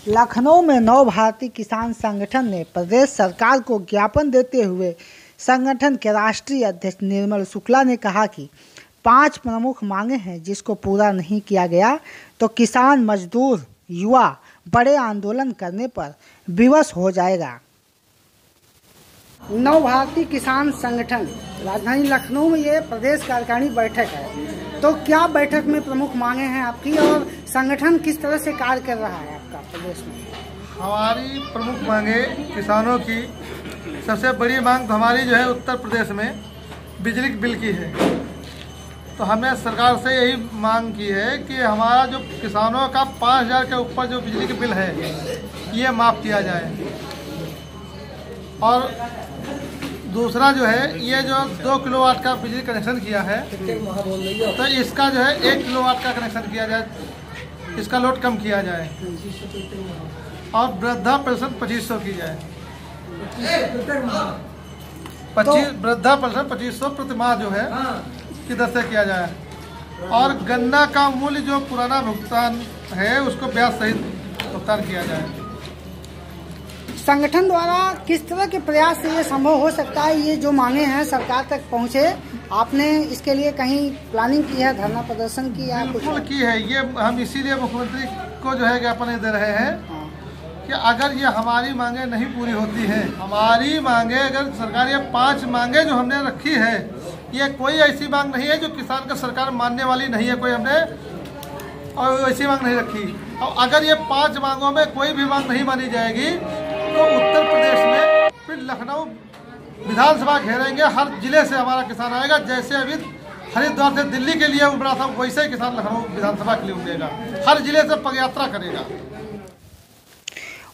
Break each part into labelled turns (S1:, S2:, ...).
S1: लखनऊ में नव भारतीय किसान संगठन ने प्रदेश सरकार को ज्ञापन देते हुए संगठन के राष्ट्रीय अध्यक्ष निर्मल शुक्ला ने कहा कि 5 प्रमुख मांगे हैं जिसको पूरा नहीं किया गया तो किसान, मजदूर, युवा बड़े आंदोलन करने पर विवश हो जाएगा। नव भारतीय किसान संगठन राजधानी लखनऊ में ये प्रदेश कार्यकारिणी बैठक है, तो क्या बैठक में प्रमुख मांगे हैं आपकी और संगठन किस तरह से कार्य कर रहा है आपका प्रदेश में?
S2: हमारी प्रमुख मांगे किसानों की सबसे बड़ी मांग तो हमारी जो है उत्तर प्रदेश में बिजली बिल की है। तो हमने सरकार से यही मांग की है कि हमारा जो किसानों का 5,000 के ऊपर जो बिजली के बिल है ये माफ़ किया जाए। और दूसरा जो है ये जो 2 किलोवाट का बिजली कनेक्शन किया है तो इसका जो है 1 किलोवाट का कनेक्शन किया जाए, इसका लोड कम किया जाए और वृद्धा पेंशन 2500 की जाए। वृद्धा पेंशन 2500 प्रति माह जो है की दर से किया जाए और गन्ना का मूल्य जो पुराना भुगतान है उसको ब्याज सहित भुगतान किया जाए।
S1: संगठन द्वारा किस तरह के प्रयास से ये संभव हो सकता है, ये जो मांगे हैं सरकार तक पहुंचे? आपने इसके लिए कहीं प्लानिंग की है, धरना प्रदर्शन की है?
S2: बिल्कुल की है। ये हम इसीलिए मुख्यमंत्री को जो है ज्ञापन दे रहे हैं कि अगर ये हमारी मांगे नहीं पूरी होती है, हमारी मांगे अगर सरकार ये 5 मांगे जो हमने रखी है ये कोई ऐसी मांग नहीं है जो किसान का सरकार मानने वाली नहीं है, कोई हमने और ऐसी मांग नहीं रखी। और अगर ये 5 मांगों में कोई भी मांग नहीं मानी जाएगी तो उत्तर प्रदेश में फिर लखनऊ विधानसभा घेरेंगे। हर जिले से हमारा किसान आएगा, जैसे अभी हरिद्वार से दिल्ली के लिए उमड़ा था वैसे ही किसान लखनऊ विधानसभा के लिए उमड़ेगा, हर जिले से पदयात्रा करेगा।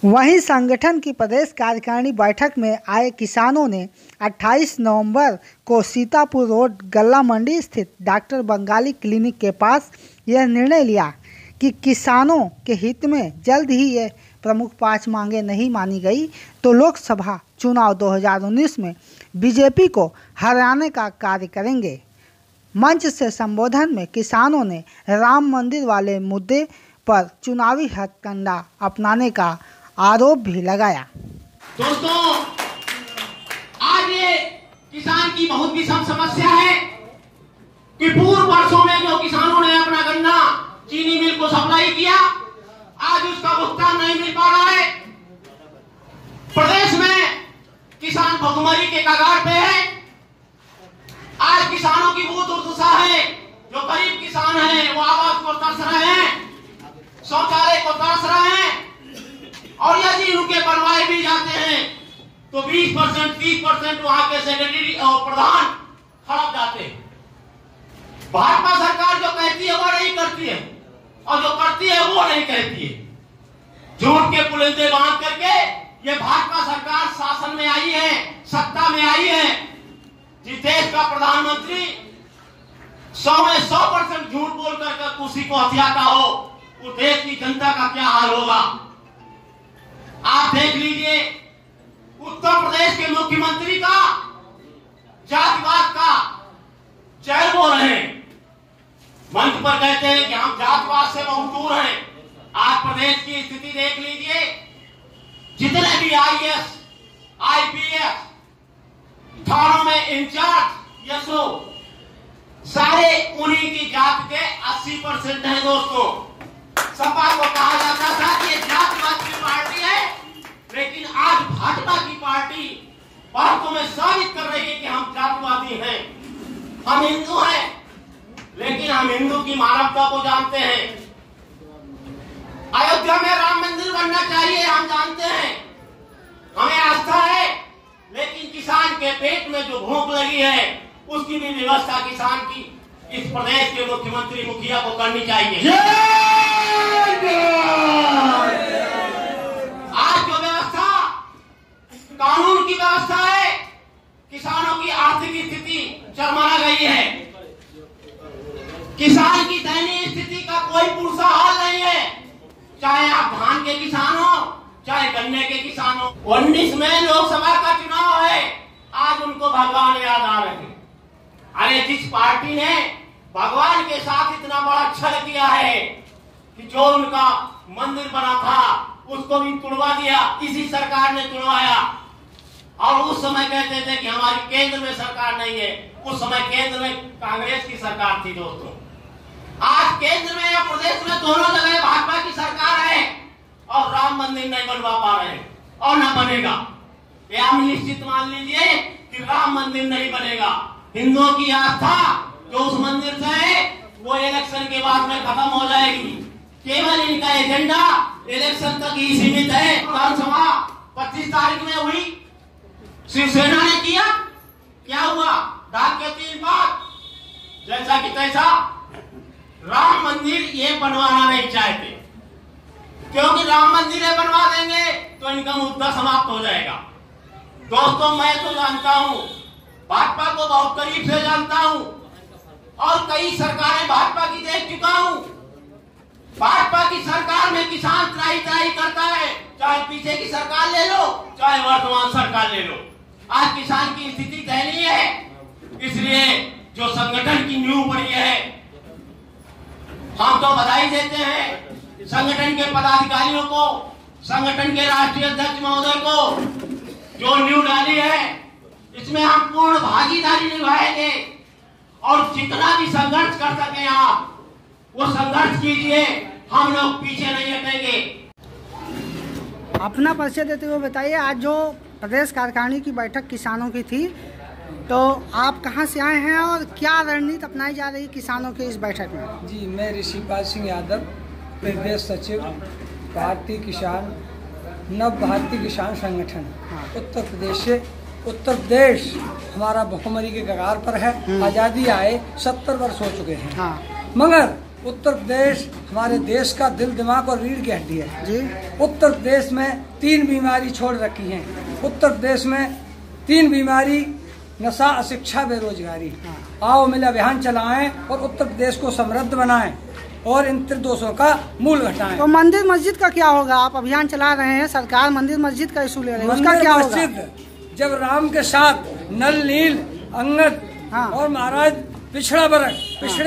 S1: वहीं संगठन की प्रदेश कार्यकारिणी बैठक में आए किसानों ने 28 नवंबर को सीतापुर रोड गल्ला मंडी स्थित डॉक्टर बंगाली क्लिनिक के पास यह निर्णय लिया कि किसानों के हित में जल्द ही ये प्रमुख 5 मांगे नहीं मानी गई तो लोकसभा चुनाव 2019 में बीजेपी को हराने का कार्य करेंगे। मंच से संबोधन में किसानों ने राम मंदिर वाले मुद्दे पर चुनावी हथकंडा अपनाने का आरोप भी लगाया।
S3: दोस्तों, आज ये किसान की बहुत विषम समस्या है कि पूर्व वर्षों में जो किसानों ने अपना गन्ना चीनी मिल को सप्लाई किया, आज उसका भुगतान नहीं मिल पा रहा है। प्रदेश में किसान भुखमरी के कगार पे है। आज किसानों की वो दुर्दशा है, जो गरीब किसान हैं वो आवास को तरस रहे हैं, शौचालय को तरस रहे हैं और यदि उनके बनवाए भी जाते हैं तो 20%, 30% वहां के सेक्रेटरी और प्रधान हड़प जाते हैं। भाजपा सरकार जो कहती है वो नहीं करती है और जो करती है वो नहीं कहती है। झूठ के पुलिंदे बांध करके ये भाजपा सरकार शासन में आई है, सत्ता में आई है। जिस देश का प्रधानमंत्री 100 में 100% झूठ बोल कर किसी को हथियाता हो, उस देश की जनता का क्या हाल होगा? आप देख लीजिए, उत्तर प्रदेश के मुख्यमंत्री का जातिवाद का जय बोल रहे हैं, मंच पर कहते हैं कि हम जातिवाद से बहुत दूर हैं। आज प्रदेश की स्थिति देख लीजिए, जितने भी IAS, IPS, थानों में इंचार्ज यशो सारे उन्हीं की जात के 80% हैं। दोस्तों, सपा को कहा जाता था कि ये जातिवाद की पार्टी है, लेकिन आज भाजपा की पार्टी बातों में साबित कर रही है कि हम जातिवादी हैं। हम हिंदू हैं, लेकिन हम हिंदू की मानवता को जानते हैं। अयोध्या में राम मंदिर बनना चाहिए, हम जानते हैं, हमें आस्था है, लेकिन किसान के पेट में जो भूख लगी है उसकी भी व्यवस्था किसान की इस प्रदेश के मुख्यमंत्री मुखिया को करनी चाहिए। आज जो व्यवस्था कानून की व्यवस्था है, किसानों की आर्थिक स्थिति चरमरा गई है। किसान की दयनीय स्थिति का कोई पुरसा हाल नहीं है, चाहे आप धान के किसान हो चाहे गन्ने के किसान हो। 19 में लोकसभा का चुनाव है, आज उनको भगवान याद आ रहे हैं। अरे जिस पार्टी ने भगवान के साथ इतना बड़ा छल किया है कि जो उनका मंदिर बना था उसको भी तुड़वा दिया, इसी सरकार ने तुड़वाया। और उस समय कहते थे कि हमारी केंद्र में सरकार नहीं है, उस समय केंद्र में कांग्रेस की सरकार थी दोस्तों। आज केंद्र में या प्रदेश में दोनों जगह भाजपा की सरकार है और राम मंदिर नहीं बनवा पा रहे और न बनेगा। ये आप निश्चित मान लीजिए कि राम मंदिर नहीं बनेगा। हिंदुओं की आस्था जो उस मंदिर से है वो इलेक्शन के बाद में खत्म हो जाएगी। केवल इनका एजेंडा इलेक्शन तक ही सीमित है। विधानसभा 25 तारीख में हुई, शिवसेना ने किया, क्या हुआ? डाक के 3 बात, जैसा कि तैसा। राम मंदिर ये बनवाना नहीं चाहते, क्योंकि राम मंदिर ये बनवा देंगे तो इनका मुद्दा समाप्त हो जाएगा। दोस्तों, मैं तो जानता हूं, भाजपा को बहुत करीब से जानता हूं और कई सरकारें भाजपा की देख चुका हूं। भाजपा की सरकार में किसान त्राही त्राही करता है, चाहे पीछे की सरकार ले लो, चाहे वर्तमान सरकार ले लो। आज किसान की स्थिति दयनीय है, इसलिए जो संगठन की नींव पड़ी है, हम तो बधाई देते हैं संगठन के पदाधिकारियों को, संगठन के राष्ट्रीय अध्यक्ष महोदय को, जो नींव डाली है इसमें हम पूर्ण भागीदारी निभाएंगे और जितना भी संघर्ष कर सके आप वो संघर्ष कीजिए, हम लोग पीछे नहीं हटेंगे।
S1: अपना परिचय देते हुए बताइए, आज जो प्रदेश कार्यकारिणी की बैठक किसानों की थी, तो आप कहां से आए हैं और क्या रणनीति अपनाई जा रही है किसानों की इस बैठक में?
S4: जी, मैं ऋषिपाल सिंह यादव, प्रदेश सचिव भारतीय किसान नव भारतीय किसान संगठन उत्तर प्रदेश से। उत्तर प्रदेश हमारा भुखमरी के कगार पर है। आज़ादी आए 70 वर्ष हो चुके हैं, मगर उत्तर प्रदेश हमारे देश का दिल, दिमाग और रीढ़ की हड्डी है जी। उत्तर प्रदेश में 3 बीमारी छोड़ रखी हैं। उत्तर प्रदेश में 3 बीमारी, नशा, अशिक्षा, बेरोजगारी। आओ मिल अभियान चलाएं और उत्तर प्रदेश को समृद्ध बनाएं और इन त्रिदोषों का मूल घटाएं।
S1: तो मंदिर मस्जिद का क्या होगा? आप अभियान चला रहे हैं, सरकार मंदिर मस्जिद का इशू ले रही है, उसका क्या होगा?
S4: मस्जिद जब राम के साथ नल, नील, अंगद और महाराज पिछड़े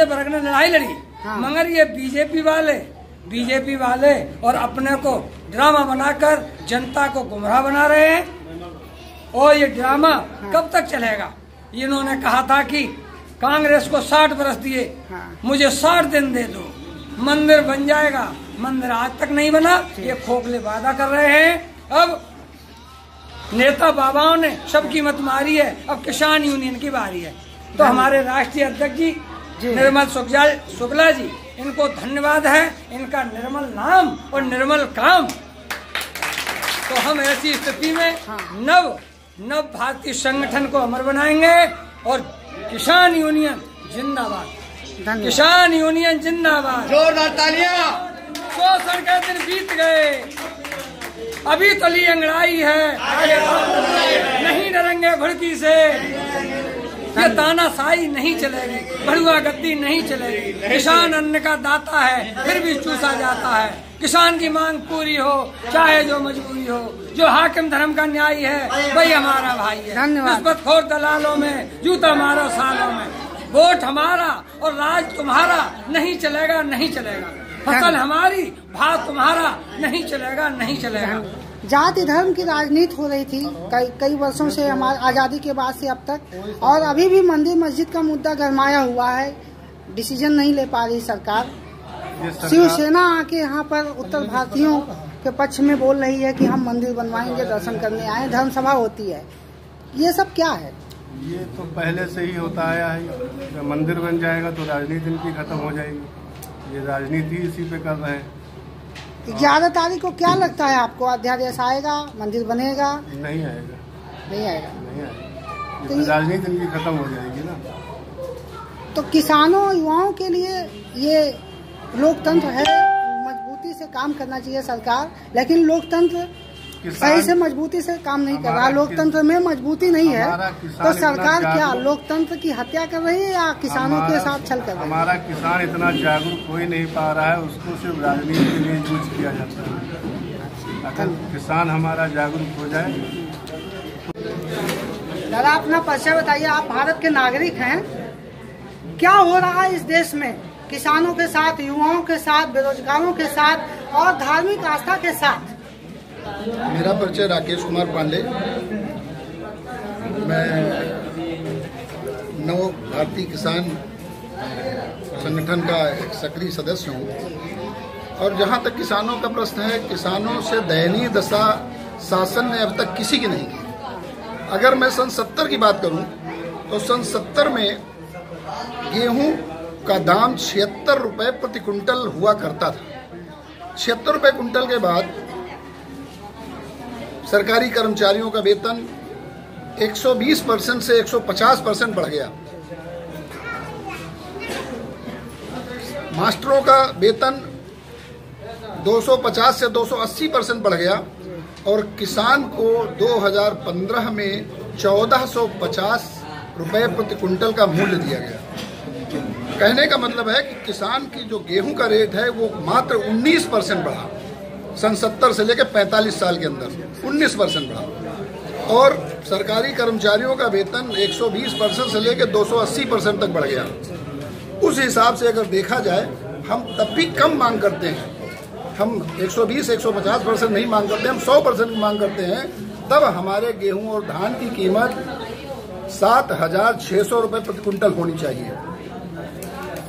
S4: वर्ग ने लड़ाई लड़ी, मगर ये बीजेपी वाले और अपने को ड्रामा बनाकर जनता को गुमराह बना रहे हैं। और ये ड्रामा कब तक चलेगा? इन्होंने कहा था कि कांग्रेस को 60 वर्ष दिए, मुझे 60 दिन दे दो, मंदिर बन जाएगा। मंदिर आज तक नहीं बना, ये खोखले वादा कर रहे हैं। अब नेता बाबाओं ने सबकी मत मारी है, अब किसान यूनियन की बारी है। तो हमारे राष्ट्रीय अध्यक्ष जी निर्मल शुक्ला जी, इनको धन्यवाद है, इनका निर्मल नाम और निर्मल काम। तो हम ऐसी स्थिति में नव भारतीय संगठन को अमर बनाएंगे और किसान यूनियन जिंदाबाद, किसान यूनियन जिंदाबाद।
S3: जोरदार तालियां।
S4: शोषण के दिन बीत गए, अभी तो ली अंगड़ाई है, नहीं डरेंगे भड़की से। ये तानाशाही नहीं चलेगी, भड़ुआ गद्दी नहीं चलेगी। किसान अन्न का दाता है, फिर भी चूसा जाता है। किसान की मांग पूरी हो, चाहे जो मजबूरी हो। जो हाकिम धर्म का न्याय है वही हमारा भाई है। निस्बतखोर दलालों में जूता मारो सालों में। वोट हमारा और राज तुम्हारा, नहीं चलेगा, नहीं चलेगा। फसल हमारी, भाव तुम्हारा, नहीं चलेगा, नहीं चलेगा।
S1: जाति धर्म की राजनीति हो रही थी कई वर्षों से, हमारी आजादी के बाद से अब तक, और अभी भी मंदिर मस्जिद का मुद्दा गरमाया हुआ है। डिसीजन नहीं ले पा रही सरकार। शिवसेना आके यहाँ पर उत्तर भारतीयों के पक्ष में बोल रही है कि हम मंदिर बनवाएंगे, दर्शन करने आए, धर्म सभा होती है। ये सब क्या है?
S2: ये तो पहले से ही होता आया है। जब मंदिर बन जाएगा तो राजनीति इनकी खत्म हो जाएगी। ये राजनीति इसी पे कर रहे हैं।
S1: 11 तारीख को क्या लगता है आपको? अध्यादेश आएगा, मंदिर बनेगा?
S2: नहीं आएगा,
S1: नहीं आएगा,
S2: नहीं आएगा। तो राजनीति इनकी खत्म हो जाएगी ना।
S1: तो किसानों, युवाओं के लिए ये लोकतंत्र है, मजबूती से काम करना चाहिए सरकार, लेकिन लोकतंत्र सही से मजबूती से काम नहीं कर रहा। लोकतंत्र में मजबूती नहीं है, तो सरकार क्या लोकतंत्र की हत्या कर रही है या किसानों के साथ छल कर रही है?
S2: हमारा किसान इतना जागरूक हो ही नहीं पा रहा है, उसको सिर्फ राजनीति के लिए यूज किया जाता है। अगर किसान हमारा जागरूक हो जाए।
S1: दादा, अपना परिचय बताइए। आप भारत के नागरिक हैं, क्या हो रहा है इस देश में किसानों के साथ, युवाओं के साथ, बेरोजगारों के साथ और धार्मिक आस्था के साथ?
S5: मेरा परिचय राकेश कुमार पांडे। मैं नव भारतीय किसान संगठन का एक सक्रिय सदस्य हूँ। और जहाँ तक किसानों का प्रश्न है, किसानों से दयनीय दशा शासन ने अब तक किसी की नहीं की। अगर मैं सन 70 की बात करूँ तो सन 70 में गेहूं का दाम 76 रुपये प्रति कुंटल हुआ करता था। 76 रुपये कुंटल के बाद सरकारी कर्मचारियों का वेतन 120% से 150% बढ़ गया। मास्टरों का वेतन 250 से 280% बढ़ गया और किसान को 2015 में 1450 रुपये प्रति कुंटल का मूल्य दिया गया। कहने का मतलब है कि किसान की जो गेहूं का रेट है वो मात्र 19% बढ़ा। सन 70 से लेकर 45 साल के अंदर 19% बढ़ा। और सरकारी कर्मचारियों का वेतन 120% से लेकर 280% तक बढ़ गया। उस हिसाब से अगर देखा जाए, हम तब भी कम मांग करते हैं। हम 120-150% नहीं मांग करते, हम 100% की मांग करते हैं। तब हमारे गेहूं और धान की कीमत 7,600 रुपये प्रति कुंटल होनी चाहिए।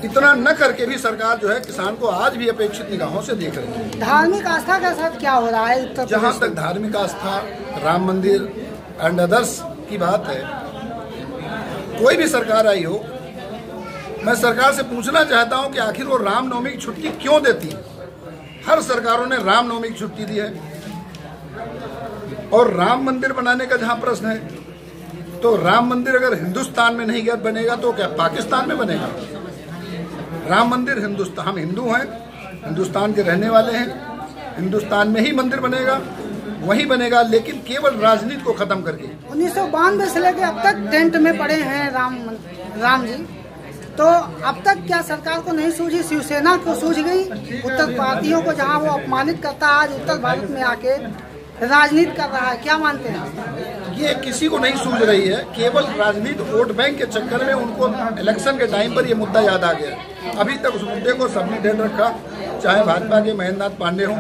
S5: इतना न करके भी सरकार जो है किसान को आज भी अपेक्षित निगाहों से देख रही है।
S1: धार्मिक आस्था के साथ क्या हो रहा है उत्तर प्रदेश?
S5: जहाँ तक धार्मिक आस्था, राम मंदिर एंड अदर्स की बात है, कोई भी सरकार आई हो, मैं सरकार से पूछना चाहता हूँ कि आखिर वो रामनवमी की छुट्टी क्यों देती है। हर सरकारों ने रामनवमी की छुट्टी दी है। और राम मंदिर बनाने का जहाँ प्रश्न है, तो राम मंदिर अगर हिंदुस्तान में नहीं बनेगा तो क्या पाकिस्तान में बनेगा? राम मंदिर हिंदुस्तान, हम हिंदू हैं, हिंदुस्तान के रहने वाले हैं, हिंदुस्तान में ही मंदिर बनेगा, वहीं बनेगा, लेकिन केवल राजनीति को खत्म करके।
S1: 1992 से लेकर अब तक टेंट में पड़े हैं राम जी, तो अब तक क्या सरकार को नहीं सूझी? शिवसेना को सूझ गई? उत्तर भारतीयों को जहां वो अपमानित करता है, आज उत्तर भारत में आके राजनीति कर रहा है, क्या मानते हैं?
S5: ये किसी को नहीं सूझ रही है, केवल राजनीति वोट बैंक के चक्कर में उनको इलेक्शन के टाइम पर ये मुद्दा याद आ गया। अभी तक उस मुद्दे को सबने ढेर रखा, चाहे भाजपा के महेंद्र नाथ पांडे हों,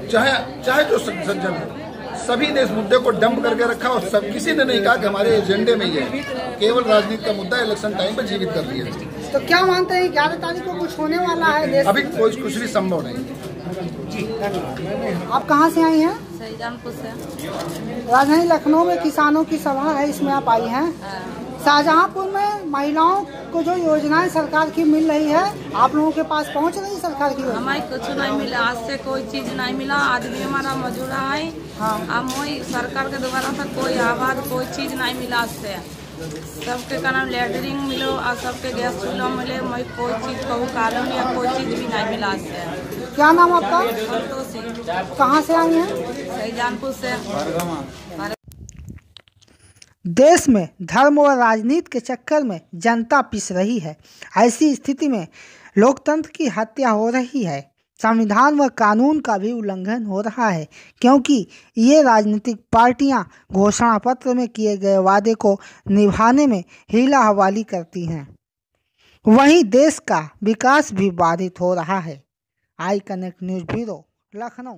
S5: चाहे जो सज्जन हो, सभी ने इस मुद्दे को डंप करके रखा और सब किसी ने नहीं कहा कि हमारे एजेंडे में ये है। केवल राजनीति का मुद्दा इलेक्शन टाइम पर जीवित कर दिया।
S1: तो क्या मानते हैं 11 तारीख को कुछ होने वाला है देश?
S5: अभी कुछ भी संभव नहीं।
S1: आप कहाँ से आई हैं?
S6: शाहजहांपुर से।
S1: राजधानी लखनऊ में किसानों की सभा है, इसमें आप आई हैं। शाहजहांपुर में महिलाओं को जो योजनाएं सरकार की मिल रही है, आप लोगों के पास पहुंच रही सरकार की?
S6: हमारी कुछ नहीं मिला, आज से कोई चीज नहीं मिला। आदमी हमारा मजूरा है।
S1: हाँ।
S6: अब वही सरकार के द्वारा से कोई आवाज, कोई चीज नहीं मिला। आज से सबके का नाम लेटरिंग मिलो और सबके गैस चूल्हा मिले, मैं कोई चीज कहूँ कॉलोनी या कोई चीज भी नहीं मिला। आज से
S1: क्या नाम आपका?
S6: संतोषी।
S1: कहाँ से आई हैं?
S6: शाहजहांपुर से।
S1: देश में धर्म और राजनीति के चक्कर में जनता पिस रही है। ऐसी स्थिति में लोकतंत्र की हत्या हो रही है। संविधान व कानून का भी उल्लंघन हो रहा है, क्योंकि ये राजनीतिक पार्टियां घोषणा पत्र में किए गए वादे को निभाने में हीला हवाली करती हैं। वहीं देश का विकास भी बाधित हो रहा है। I connect news bureau, Lucknow.